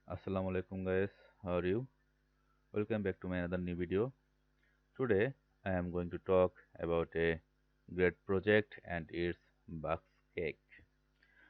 Assalamu alaikum guys, how are you? Welcome back to my another new video. Today I am going to talk about a great project and its Bugs Cake,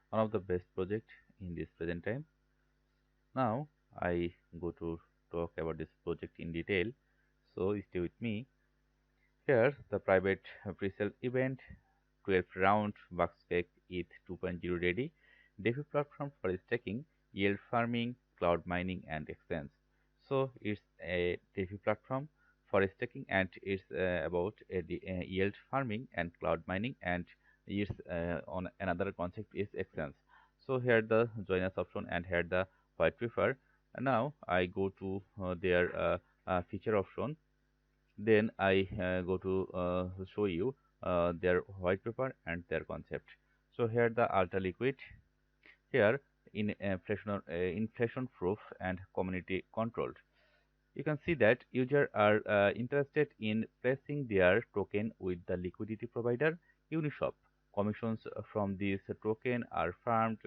one of the best project in this present time. Now I go to talk about this project in detail, so stay with me. Here the private pre-sale event 12th round Bugscake ETH 2.0 ready, DeFi platform for staking, yield farming, cloud mining, and exchange. So it's a DeFi platform for staking, and it's about yield farming and cloud mining, and it's on another concept is exchange. So here the join us option and here the white paper. Now I go to their feature option, then I go to show you their white paper and their concept. So here the ultra liquid, here in inflation proof and community controlled. You can see that users are interested in placing their token with the liquidity provider Uniswap. Commissions from this token are farmed.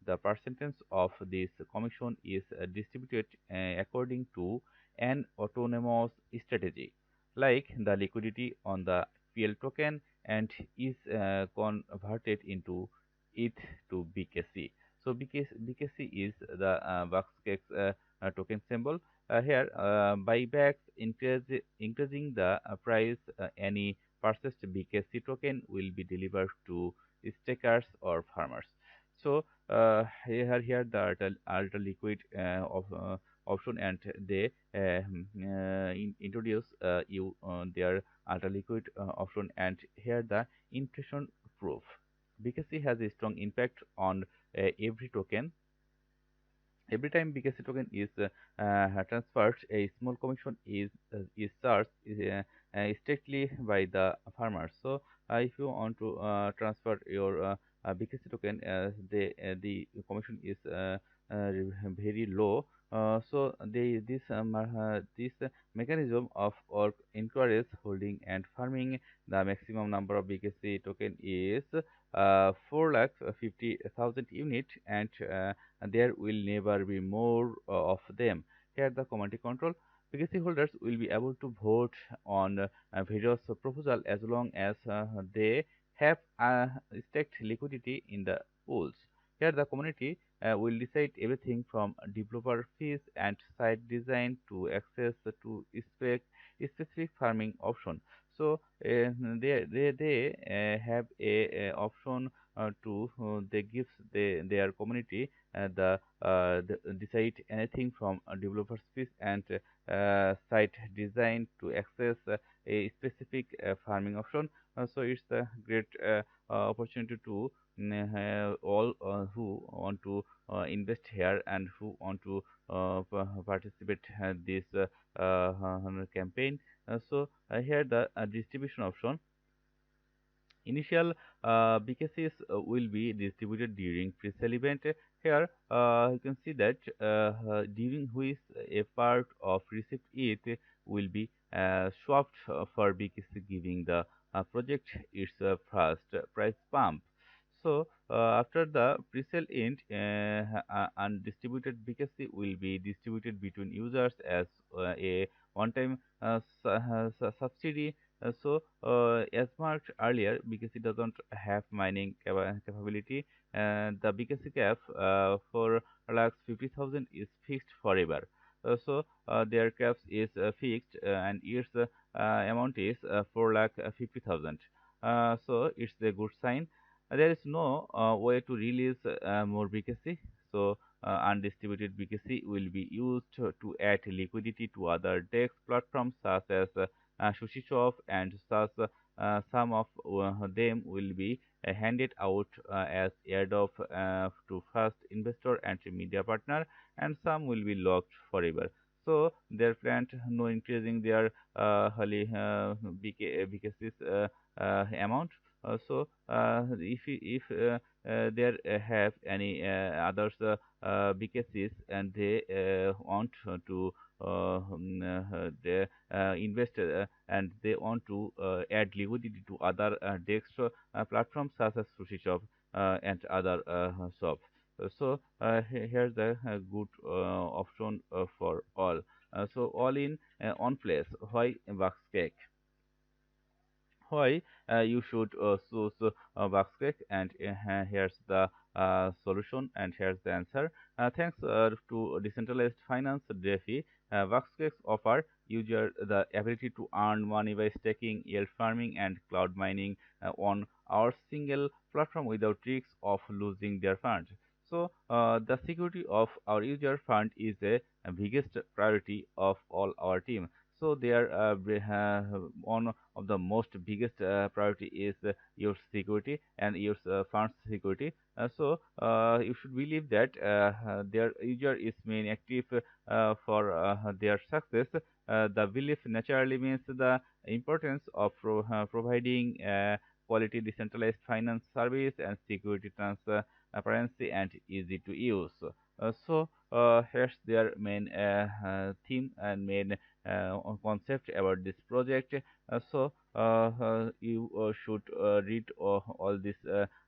The percentage of this commission is distributed according to an autonomous strategy, like the liquidity on the PL token, and is converted into ETH to BKC. So BKC is the Buckscake's token symbol. Here, buybacks increasing the price, any purchased BKC token will be delivered to stakers or farmers. So here the ultra liquid option, and they introduce you their ultra liquid option, and here the inflation proof. BKC has a strong impact on every token. Every time BKC token is transferred, a small commission is charged strictly by the farmers. So, if you want to transfer your BKC token, the commission is very low. So, this mechanism of or encourage holding and farming. The maximum number of BKC token is 4,50,000 unit, and there will never be more of them. Here, the community control. PKC holders will be able to vote on various proposals as long as they have staked liquidity in the pools. Here, the community will decide everything from developer fees and site design to access to specific farming option. So, they have a option to they gives their community decide anything from developer space and site design to access a specific farming option. So it's a great opportunity to all who want to invest here and who want to participate this campaign. Here the distribution option. Initial BKCs will be distributed during pre-sale event. Here, you can see that during which a part of received ETH will be swapped for BKC, giving the project its first price pump. So, after the pre-sale end, undistributed BKC will be distributed between users as a one-time subsidy. As marked earlier, BKC doesn't have mining capability, and the BKC cap for lakhs 50,000 is fixed forever. Their caps is fixed, and its amount is 4 lakh 50,000. So it's a good sign. There is no way to release more BKC. So undistributed BKC will be used to add liquidity to other DEX platforms such as SushiSwap, and thus some of them will be handed out as airdrop to first investor and media partner, and some will be locked forever. So their plan no increasing their BKC's amount. If there have any others BKCs, and they want to they invest and they want to add liquidity to other DEX platforms such as SushiSwap and other shops. Here's the good option for all. So all in one place. Why Bucks cake? Why you should choose Buckscake, and here's the solution, and here's the answer. Thanks to decentralized finance, DeFi, Buckscakes offer user the ability to earn money by staking, yield farming, and cloud mining on our single platform without risks of losing their funds. So the security of our user fund is a biggest priority of all our team. So their one of the most biggest priority is your security and your funds security. You should believe that their user is main active for their success. The belief naturally means the importance of providing quality decentralized finance service and security transparency and easy to use. Here's their main theme and main concept about this project. You should read all this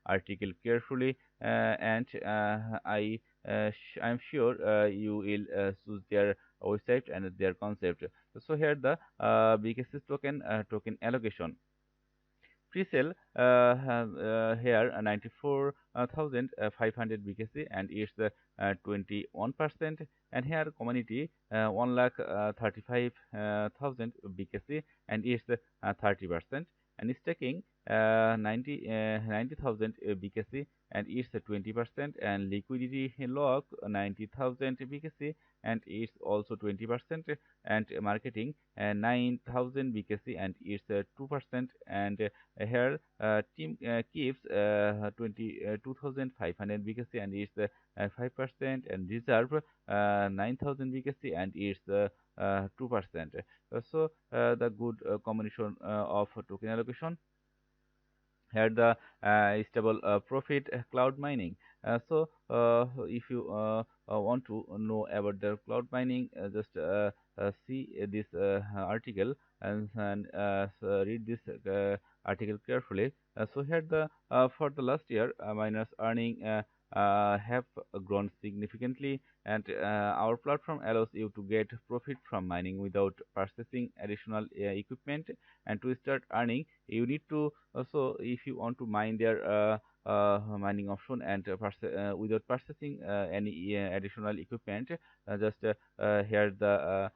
article carefully, and I'm sure you will choose their website and their concept. So here the BKC token allocation. Pre-sale here 94,500 BKC and it's 21%, and here community 1 lakh 35,000 BKC and it's 30%, and staking 90,000 BKC and it's 20%, and liquidity lock 90,000 BKC and it's also 20%, and marketing 9,000 BKC and it's 2%, and here team keeps 22,500 BKC and it's 5%, and reserve 9,000 BKC and it's 2%. The good combination of token allocation. Here the stable profit cloud mining. If you want to know about the cloud mining, just see this article, and read this article carefully. Here the for the last year, miners earning have grown significantly, and our platform allows you to get profit from mining without purchasing additional equipment. And to start earning, you need to also, if you want to mine their mining option and without purchasing any additional equipment, just here the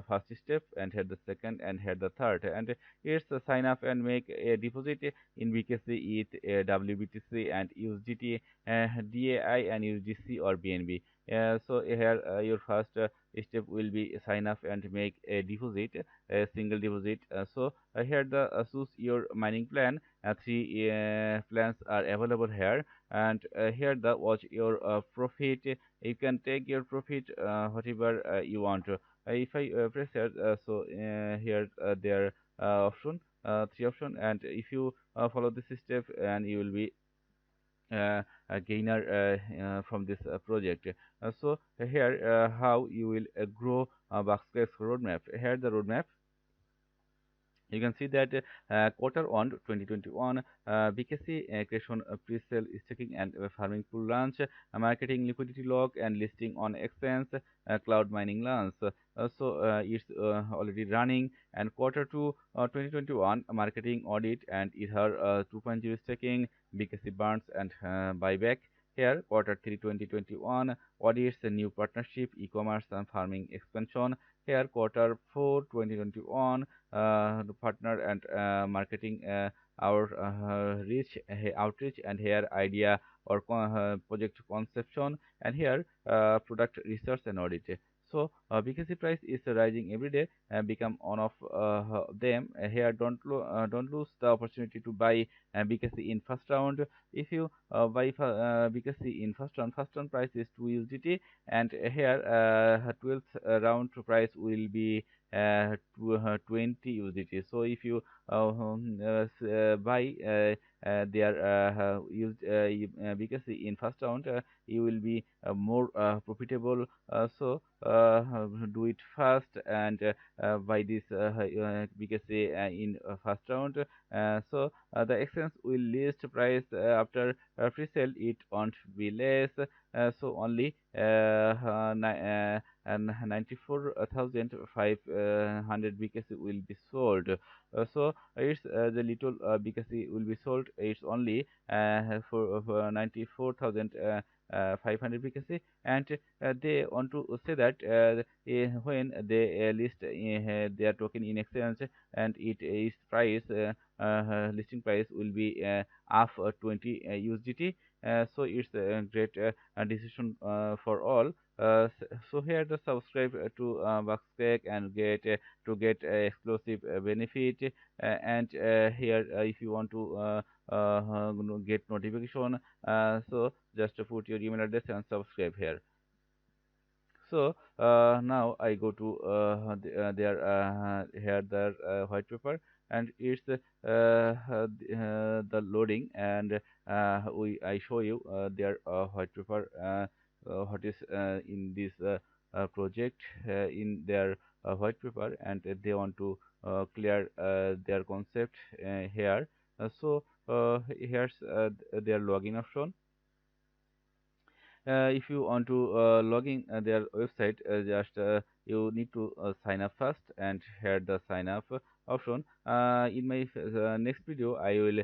first step, and here the second, and here the third, and it's sign up and make a deposit in BKC, ETH, WBTC, and USDT, DAI, and USDC or BNB. Here your first step will be sign up and make a deposit, a single deposit. Here the choose your mining plan. Three plans are available here, and here the watch your profit. You can take your profit whatever you want. If I press here, here there option, three option, and if you follow this step, and you will be a gainer from this project. Here how you will grow Buckscape's roadmap. Here the roadmap. You can see that quarter one 2021, BKC creation, pre-sale, staking, and farming pool launch, marketing, liquidity lock, and listing on exchange, cloud mining launch. It's already running. And quarter two 2021, marketing audit and Ether 2.0 staking, BKC burns and buyback. Here, quarter three 2021, audits, a new partnership, e-commerce and farming expansion. Here, quarter four 2021, the partner and marketing our reach outreach, and here idea or project conception, and here product research and audit. BKC price is rising every day, become one of them. Here don't lose the opportunity to buy BKC in first round. If you buy BKC in first round price is 2 USDT, and here 12th round price will be 20 USDT. So if you buy their because in first round you will be more profitable. Do it fast and buy this because in first round. The exchange will list price after pre-sale. It won't be less. So only and 94,500 BKC will be sold. It's the little BKC will be sold. It's only for 94,000. 500 BKC, and they want to say that when they list their token in exchange and it is price listing price will be up 20 USDT. So it's a great decision for all. So here the subscribe to Buckscake and get to get exclusive benefit and here if you want to get notification, so just put your email address and subscribe here. So now I go to their here the white paper, and it's the loading, and we I show you their white paper what is in this project in their white paper, and they want to clear their concept here. Here's their login option. If you want to log in their website, just you need to sign up first, and here the sign up option. In my next video I will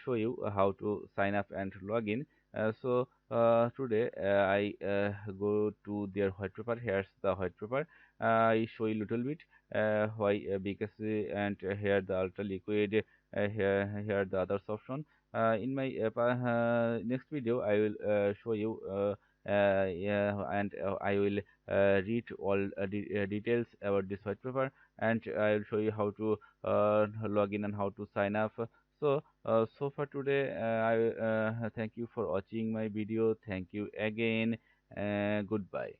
show you how to sign up and log in. Today I go to their white paper. Here's the white paper. I show you little bit why because and here the ultra liquid, here the others option. In my next video I will show you yeah, and I will read all details about this white paper, and I will show you how to log in and how to sign up. So for today, I thank you for watching my video. Thank you again. Goodbye.